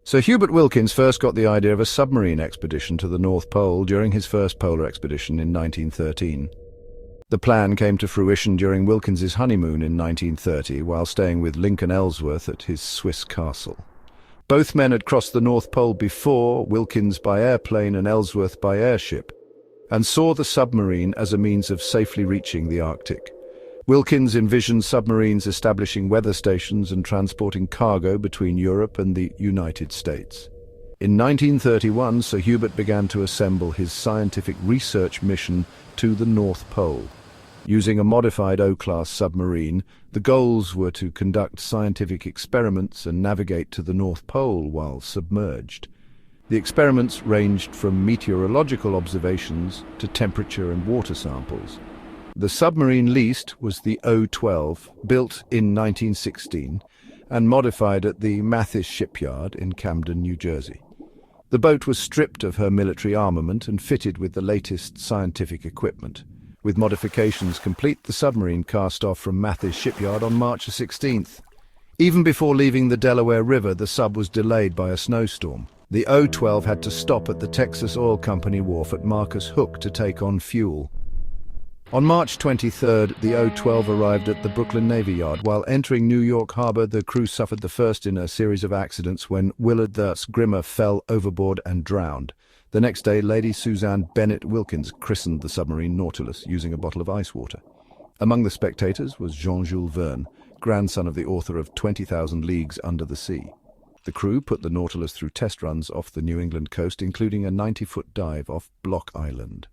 Sir Hubert Wilkins first got the idea of a submarine expedition to the North Pole during his first polar expedition in 1913. The plan came to fruition during Wilkins's honeymoon in 1930 while staying with Lincoln Ellsworth at his Swiss castle. Both men had crossed the North Pole before, Wilkins by airplane and Ellsworth by airship, and saw the submarine as a means of safely reaching the Arctic. Wilkins envisioned submarines establishing weather stations and transporting cargo between Europe and the United States. In 1931, Sir Hubert began to assemble his scientific research mission to the North Pole. Using a modified O-class submarine, the goals were to conduct scientific experiments and navigate to the North Pole while submerged. The experiments ranged from meteorological observations to temperature and water samples. The submarine leased was the O-12, built in 1916 and modified at the Mathis shipyard in Camden, New Jersey. The boat was stripped of her military armament and fitted with the latest scientific equipment. With modifications complete, the submarine cast off from Mathis shipyard on March 16th. Even before leaving the Delaware River, the sub was delayed by a snowstorm. The O-12 had to stop at the Texas Oil Company wharf at Marcus Hook to take on fuel. On March 23rd, the O-12 arrived at the Brooklyn Navy Yard. While entering New York Harbor, the crew suffered the first in a series of accidents when Willard thus Grimmer fell overboard and drowned. The next day, Lady Suzanne Bennett Wilkins christened the submarine Nautilus using a bottle of ice water. Among the spectators was Jean-Jules Verne, grandson of the author of 20,000 Leagues Under the Sea. The crew put the Nautilus through test runs off the New England coast, including a 90-foot dive off Block Island.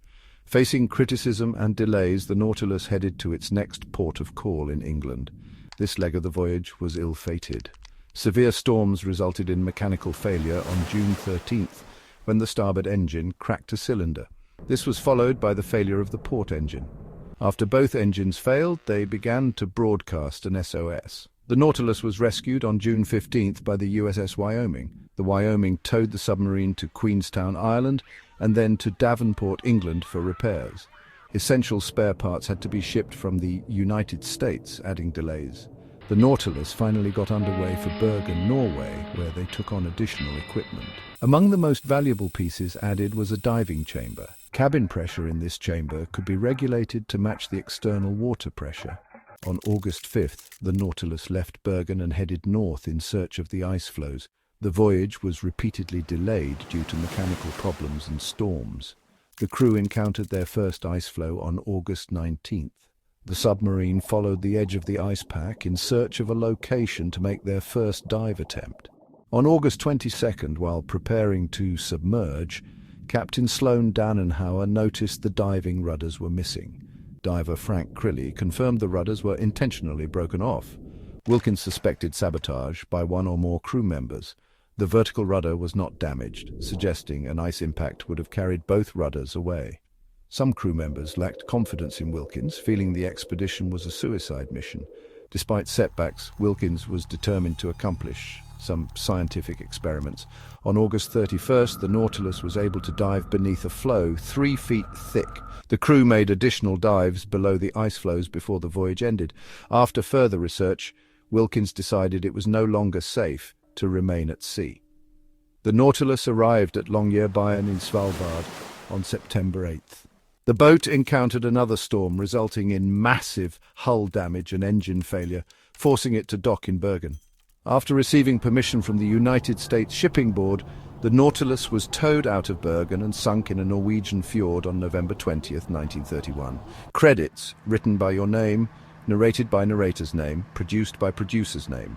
Facing criticism and delays, the Nautilus headed to its next port of call in England. This leg of the voyage was ill-fated. Severe storms resulted in mechanical failure on June 13th, when the starboard engine cracked a cylinder. This was followed by the failure of the port engine. After both engines failed, they began to broadcast an SOS. The Nautilus was rescued on June 15th by the USS Wyoming. The Wyoming towed the submarine to Queenstown, Ireland, and then to Davenport, England, for repairs. Essential spare parts had to be shipped from the United States, adding delays. The Nautilus finally got underway for Bergen, Norway, where they took on additional equipment. Among the most valuable pieces added was a diving chamber. Cabin pressure in this chamber could be regulated to match the external water pressure. On August 5th, the Nautilus left Bergen and headed north in search of the ice floes. The voyage was repeatedly delayed due to mechanical problems and storms. The crew encountered their first ice floe on August 19th. The submarine followed the edge of the ice pack in search of a location to make their first dive attempt. On August 22nd, while preparing to submerge, Captain Sloan Dannenhauer noticed the diving rudders were missing. Diver Frank Crilly confirmed the rudders were intentionally broken off. Wilkins suspected sabotage by one or more crew members. The vertical rudder was not damaged, suggesting an ice impact would have carried both rudders away. Some crew members lacked confidence in Wilkins, feeling the expedition was a suicide mission. Despite setbacks, Wilkins was determined to accomplish some scientific experiments. On August 31st, the Nautilus was able to dive beneath a floe 3 feet thick. The crew made additional dives below the ice floes before the voyage ended. After further research, Wilkins decided it was no longer safe to remain at sea. The Nautilus arrived at Longyearbyen in Svalbard on September 8th. The boat encountered another storm, resulting in massive hull damage and engine failure, forcing it to dock in Bergen. After receiving permission from the United States Shipping Board, the Nautilus was towed out of Bergen and sunk in a Norwegian fjord on November 20th, 1931. Credits written by your name, narrated by narrator's name, produced by producer's name.